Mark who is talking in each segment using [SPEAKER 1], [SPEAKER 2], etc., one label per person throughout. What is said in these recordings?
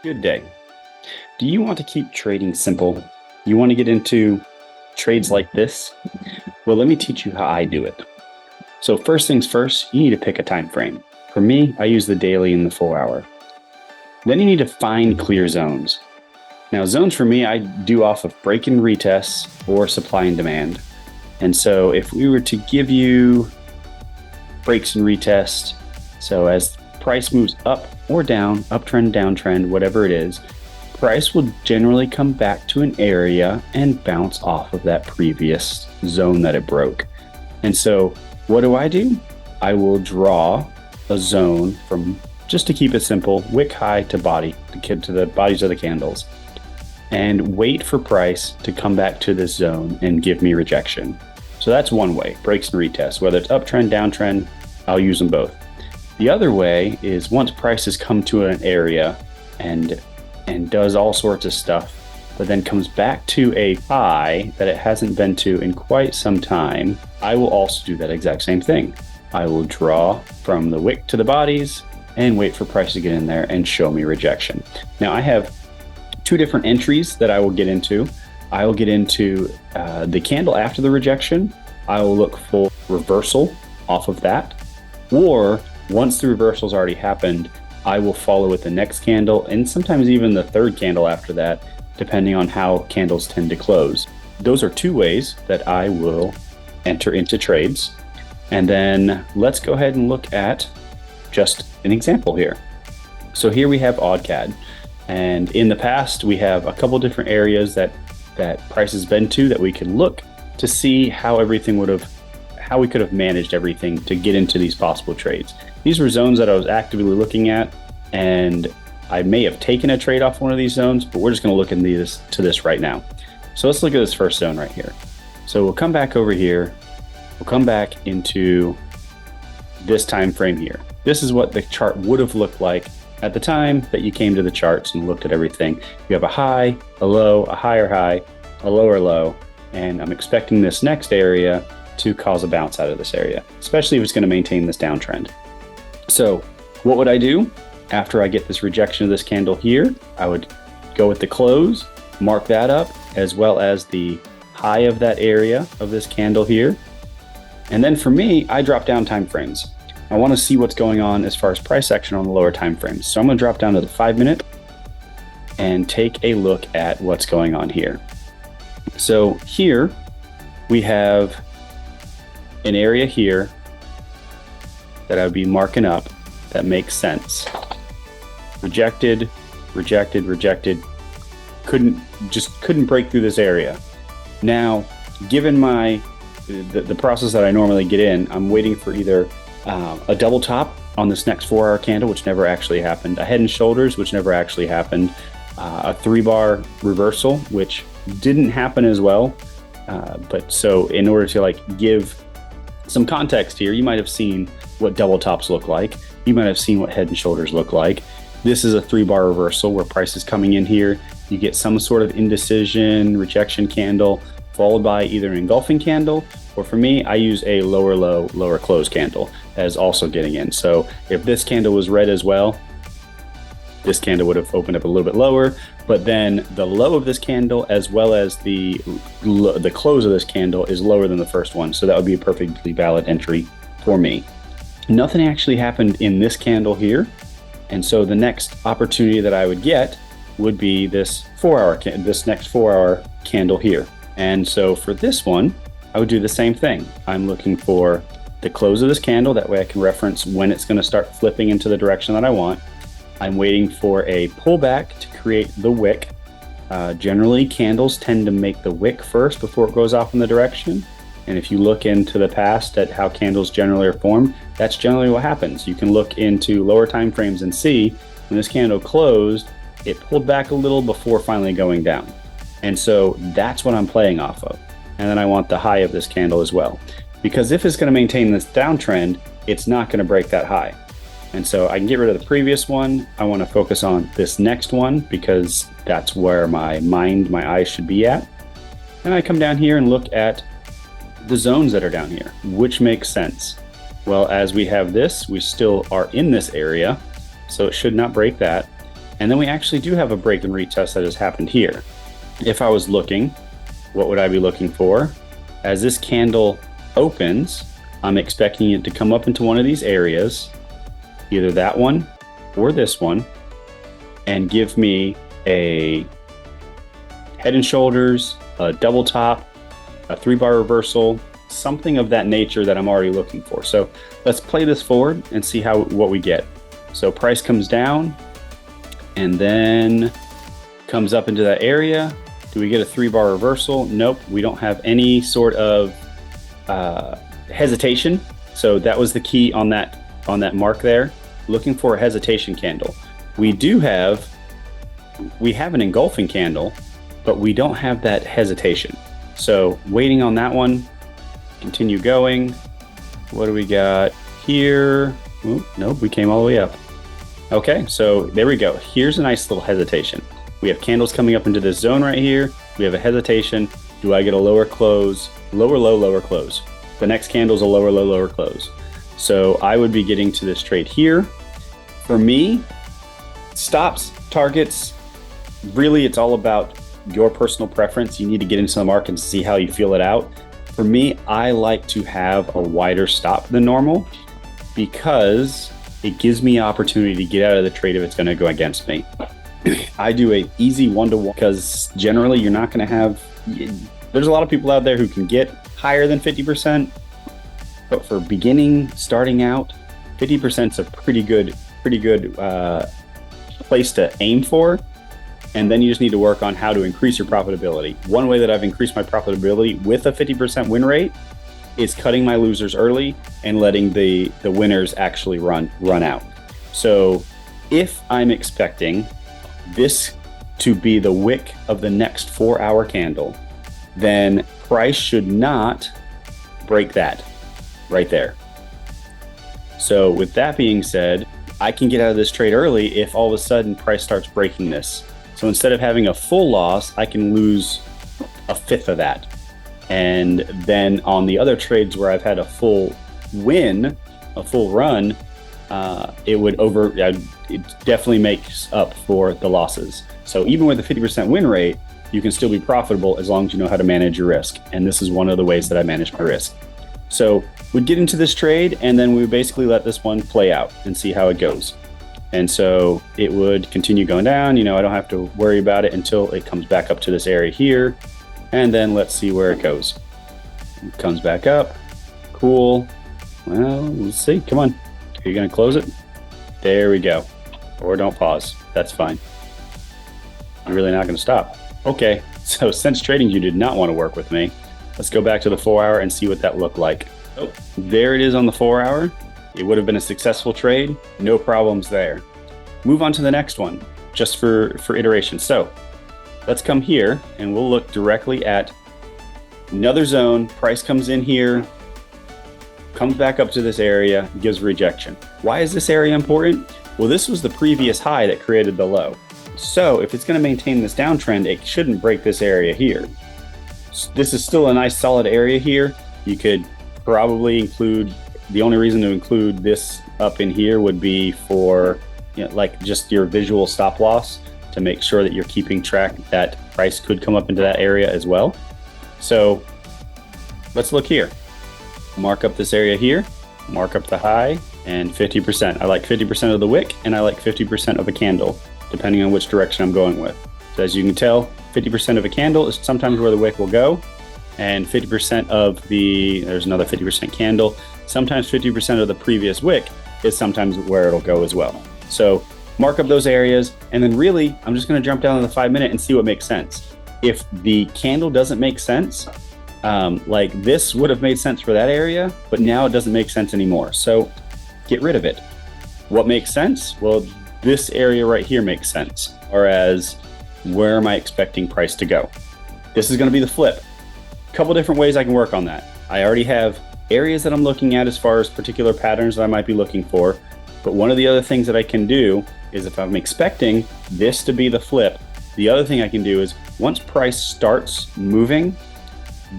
[SPEAKER 1] Good day. Do you want to keep trading simple? You want to get into trades like this? Well, let me teach you how I do it. So first things first, you need to pick a time frame. For me, I use the daily and the 4-hour. Then you need to find clear zones. Now, zones for me, I do off of break and retests or supply and demand. And so if we were to give you breaks and retests, so as price moves up or down, uptrend, downtrend, whatever it is, price will generally come back to an area and bounce off of that previous zone that it broke. And so what do? I will draw a zone from, just to keep it simple, wick high to body, to the bodies of the candles, and wait for price to come back to this zone and give me rejection. So that's one way, breaks and retests. Whether it's uptrend, downtrend, I'll use them both. The other way is once prices come to an area and does all sorts of stuff, but then comes back to a high that it hasn't been to in quite some time, I will also do that exact same thing. I will draw from the wick to the bodies and wait for price to get in there and show me rejection. Now I have two different entries that I will get into. I will get into the candle after the rejection. I will look for reversal off of that, or once the reversal's already happened, I will follow with the next candle and sometimes even the third candle after that, depending on how candles tend to close. Those are two ways that I will enter into trades. And then let's go ahead and look at just an example here. So here we have AuDCAD. And in the past, we have a couple different areas that price has been to that we can look to see how we could have managed everything to get into these possible trades. These were zones that I was actively looking at, and I may have taken a trade off one of these zones, but we're just going to look into this right now. So let's look at this first zone right here. So we'll come back over here. We'll come back into this time frame here. This is what the chart would have looked like at the time that you came to the charts and looked at everything. You have a high, a low, a higher high, a lower low, and I'm expecting this next area to cause a bounce out of this area, especially if it's going to maintain this downtrend. So what would I do after I get this rejection of this candle here? I would go with the close, mark that up, as well as the high of that area of this candle here. And then for me, I drop down time frames. I want to see what's going on as far as price action on the lower time frames. So I'm going to drop down to the 5-minute and take a look at what's going on here. So here we have an area here that I would be marking up that makes sense. Rejected, rejected, rejected. Couldn't break through this area. Now, given the process that I normally get in, I'm waiting for either a double top on this next 4-hour candle, which never actually happened, a head and shoulders, which never actually happened, a 3-bar reversal, which didn't happen as well. But so in order to give some context here, you might have seen what double tops look like. You might have seen what head and shoulders look like. This is a 3-bar reversal where price is coming in here. You get some sort of indecision, rejection candle, followed by either an engulfing candle, or for me, I use a lower low, lower close candle as also getting in. So if this candle was red as well, this candle would have opened up a little bit lower, but then the low of this candle as well as the close of this candle is lower than the first one. So that would be a perfectly valid entry for me. Nothing actually happened in this candle here. And so the next opportunity that I would get would be this next 4-hour candle here. And so for this one, I would do the same thing. I'm looking for the close of this candle. That way I can reference when it's going to start flipping into the direction that I want. I'm waiting for a pullback to create the wick. Generally, candles tend to make the wick first before it goes off in the direction. And if you look into the past at how candles generally are formed, that's generally what happens. You can look into lower time frames and see when this candle closed, it pulled back a little before finally going down. And so that's what I'm playing off of. And then I want the high of this candle as well. Because if it's going to maintain this downtrend, it's not going to break that high. And so I can get rid of the previous one. I want to focus on this next one because that's where my eyes should be at. And I come down here and look at the zones that are down here, which makes sense. Well, as we have this, we still are in this area, so it should not break that. And then we actually do have a break and retest that has happened here. If I was looking, what would I be looking for? As this candle opens, I'm expecting it to come up into one of these areas, either that one or this one, and give me a head and shoulders, a double top, a 3-bar reversal, something of that nature that I'm already looking for. So let's play this forward and see what we get. So price comes down and then comes up into that area. Do we get a 3-bar reversal? Nope, we don't have any sort of hesitation. So that was the key on that mark there. Looking for a hesitation candle. We have an engulfing candle, but we don't have that hesitation. So waiting on that one, continue going. What do we got here? Ooh, nope, we came all the way up. Okay, so there we go. Here's a nice little hesitation. We have candles coming up into this zone right here. We have a hesitation. Do I get a lower close? Lower low, lower close. The next candle is a lower low, lower close. So I would be getting to this trade here. For me, stops, targets, really it's all about your personal preference. You need to get into the market and see how you feel it out. For me, I like to have a wider stop than normal because it gives me an opportunity to get out of the trade if it's going to go against me. I do an easy 1-to-1 because generally you're not going to have, there's a lot of people out there who can get higher than 50%, but for beginning, starting out, 50% is a pretty good place to aim for. And then you just need to work on how to increase your profitability. One way that I've increased my profitability with a 50% win rate is cutting my losers early and letting the winners actually run out. So if I'm expecting this to be the wick of the next 4-hour candle, then price should not break that right there. So with that being said, I can get out of this trade early if all of a sudden price starts breaking this. So instead of having a full loss, I can lose a fifth of that. And then on the other trades where I've had a full win, a full run, it definitely makes up for the losses. So even with a 50% win rate, you can still be profitable as long as you know how to manage your risk. And this is one of the ways that I manage my risk. So we'd get into this trade and then we would basically let this one play out and see how it goes. And so it would continue going down. I don't have to worry about it until it comes back up to this area here. And then let's see where it goes. It comes back up. Cool. Well, let's see. Come on. Are you going to close it? There we go. Or don't pause. That's fine. You're really not going to stop. Okay. So since trading, you did not want to work with me. Let's go back to the 4-hour and see what that looked like. Oh, there it is on the 4-hour. It would have been a successful trade. No problems there. Move on to the next one, just for iteration. So let's come here and we'll look directly at another zone. Price comes in here, comes back up to this area, gives rejection. Why is this area important? Well, this was the previous high that created the low. So if it's going to maintain this downtrend, it shouldn't break this area here. This is still a nice solid area here. You could probably include, the only reason to include this up in here would be for like just your visual stop loss to make sure that you're keeping track that price could come up into that area as well. So let's look here. Mark up this area here, mark up the high and 50%. I like 50% of the wick and I like 50% of a candle, depending on which direction I'm going with. So as you can tell, 50% of a candle is sometimes where the wick will go, and 50% of there's another 50% candle. Sometimes 50% of the previous wick is sometimes where it'll go as well. So mark up those areas, and then really, I'm just going to jump down to the 5-minute and see what makes sense. If the candle doesn't make sense, like this would have made sense for that area, but now it doesn't make sense anymore. So get rid of it. What makes sense? Well, this area right here makes sense. Whereas, where am I expecting price to go? This is going to be the flip. A couple different ways I can work on that. I already have areas that I'm looking at as far as particular patterns that I might be looking for. But one of the other things that I can do is if I'm expecting this to be the flip, the other thing I can do is once price starts moving,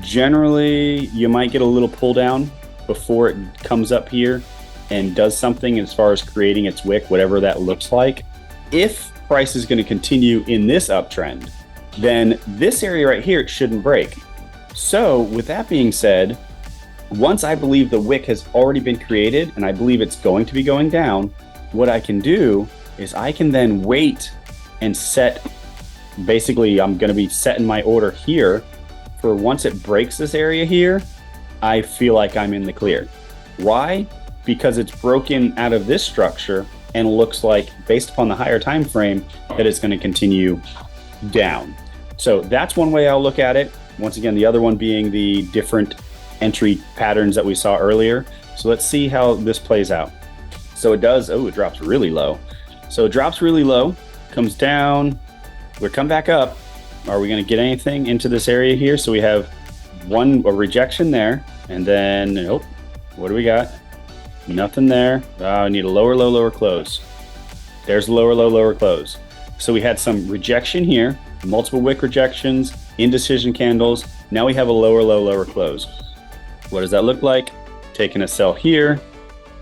[SPEAKER 1] generally you might get a little pull down before it comes up here and does something as far as creating its wick, whatever that looks like. If price is going to continue in this uptrend, then this area right here, it shouldn't break. So with that being said, once I believe the wick has already been created and I believe it's going to be going down, what I can do is I can then wait and set, basically I'm going to be setting my order here for once it breaks this area here, I feel like I'm in the clear. Why? Because it's broken out of this structure and looks like, based upon the higher time frame, that it's going to continue down. So that's one way I'll look at it. Once again, the other one being the different entry patterns that we saw earlier. So let's see how this plays out. So it does, it drops really low. So it drops really low, comes down, we'll come back up. Are we going to get anything into this area here? So we have a rejection there, and then, nope, what do we got? Nothing there. I need a lower low, lower close. There's a lower low, lower close. So we had some rejection here, multiple wick rejections, indecision candles. Now we have a lower low, lower close. What does that look like? Taking a sell here.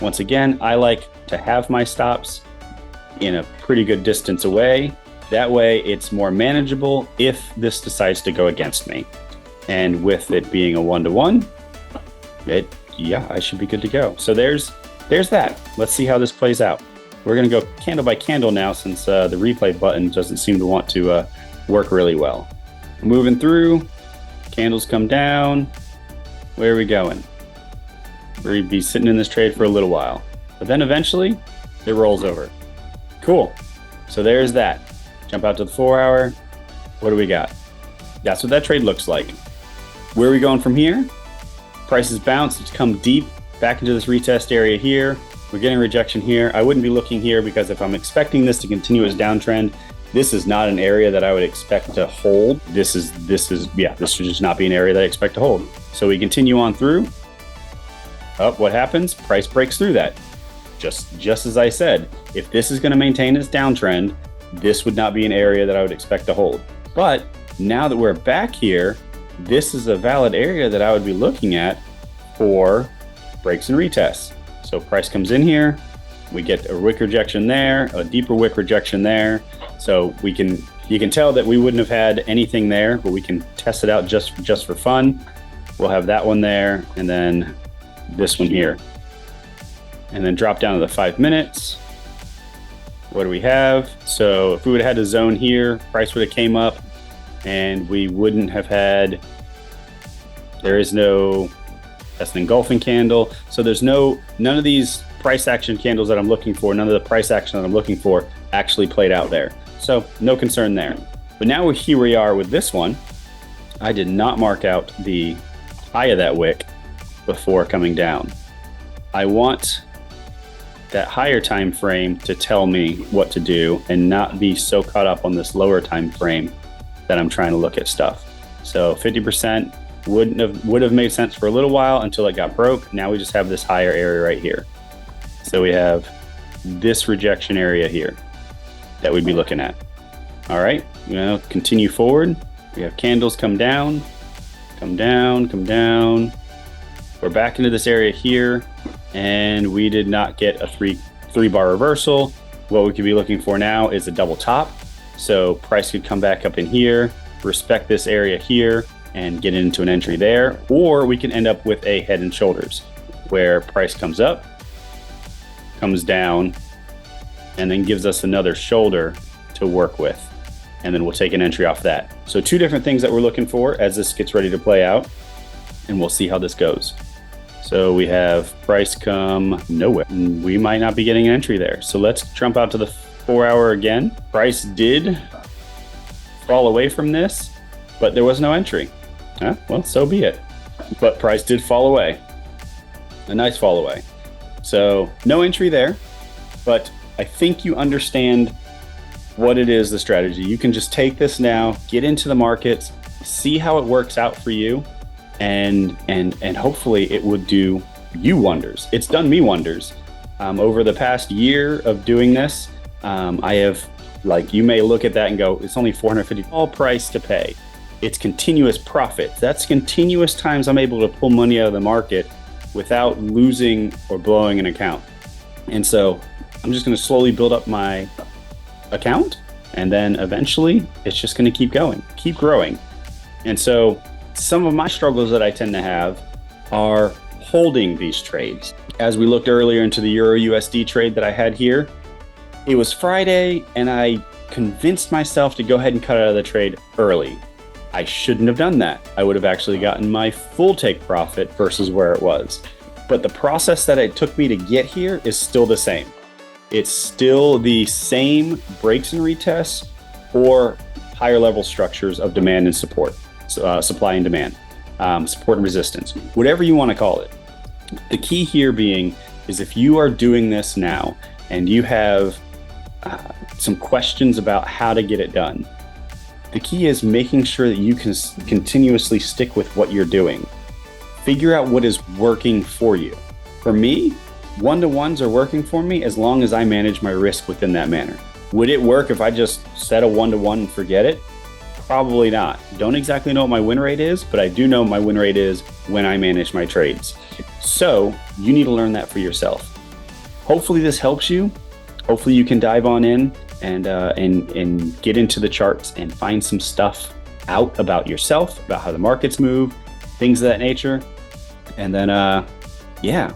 [SPEAKER 1] Once again, I like to have my stops in a pretty good distance away. That way it's more manageable if this decides to go against me. And with it being a 1-to-1, yeah, I should be good to go. So there's that. Let's see how this plays out. We're going to go candle by candle now, since the replay button doesn't seem to want to work really well. Moving through, candles come down. Where are we going? We'll be sitting in this trade for a little while, but then eventually it rolls over. Cool. So there's that. Jump out to the 4-hour. What do we got? That's what that trade looks like. Where are we going from here? Prices bounce. It's come deep back into this retest area here. We're getting rejection here. I wouldn't be looking here, because if I'm expecting this to continue as downtrend, this is not an area that I would expect to hold. This should just not be an area that I expect to hold. So we continue on through. What happens? Price breaks through that. Just as I said, if this is going to maintain its downtrend, this would not be an area that I would expect to hold. But now that we're back here, this is a valid area that I would be looking at for breaks and retests. So price comes in here, we get a wick rejection there, a deeper wick rejection there. So you can tell that we wouldn't have had anything there, but we can test it out just for fun. We'll have that one there, and then this one here, and then drop down to the 5 minutes. What do we have? So if we would have had a zone here, price would have came up, and we wouldn't have had, that's an engulfing candle. So there's none of these price action candles that I'm looking for, none of the price action that I'm looking for actually played out there. So no concern there. But now here we are with this one. I did not mark out the high of that wick before coming down. I want that higher time frame to tell me what to do and not be so caught up on this lower time frame that I'm trying to look at stuff. So 50% would have made sense for a little while until it got broke. Now we just have this higher area right here. So we have this rejection area here that we'd be looking at. All right, continue forward. We have candles come down, come down, come down. We're back into this area here, and we did not get a three bar reversal. What we could be looking for now is a double top. So price could come back up in here, respect this area here, and get into an entry there. Or we can end up with a head and shoulders, where price comes up, comes down, and then gives us another shoulder to work with. And then we'll take an entry off that. So two different things that we're looking for as this gets ready to play out, and we'll see how this goes. So we have price come nowhere. We might not be getting an entry there. So let's jump out to the 4-hour again. Price did fall away from this, but there was no entry. Well, so be it. But price did fall away. A nice fall away. So no entry there, but I think you understand what it is, the strategy. You can just take this now, get into the markets, see how it works out for you, and hopefully it would do you wonders. It's done me wonders. Over the past year of doing this, I have, you may look at that and go, it's only $450 all price to pay. It's continuous profit. That's continuous times I'm able to pull money out of the market without losing or blowing an account. And so I'm just going to slowly build up my account And then eventually it's just going to keep going, keep growing. And so some of my struggles that I tend to have are holding these trades. As we looked earlier into the Euro USD trade that I had here, it was Friday and I convinced myself to go ahead and cut out of the trade early. I shouldn't have done that. I would have actually gotten my full take profit versus where it was. But the process that it took me to get here is still the same. It's still the same breaks and retests or higher level structures of demand and support, supply and demand, support and resistance, whatever you want to call it. The key here being is if you are doing this now and you have some questions about how to get it done, the key is making sure that you can continuously stick with what you're doing. Figure out what is working for you. For me, one-to-ones are working for me as long as I manage my risk within that manner. Would it work if I just set a one-to-one and forget it? Probably not. Don't exactly know what my win rate is, but I do know my win rate is when I manage my trades. So you need to learn that for yourself. Hopefully this helps you. Hopefully you can dive on in and get into the charts and find some stuff out about yourself, about how the markets move, things of that nature. And then, yeah,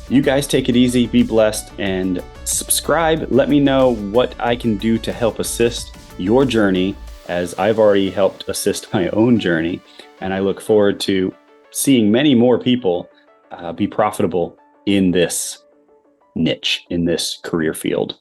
[SPEAKER 1] you guys take it easy, be blessed, and subscribe. Let me know what I can do to help assist your journey, as I've already helped assist my own journey. And I look forward to seeing many more people be profitable in this niche, in this career field.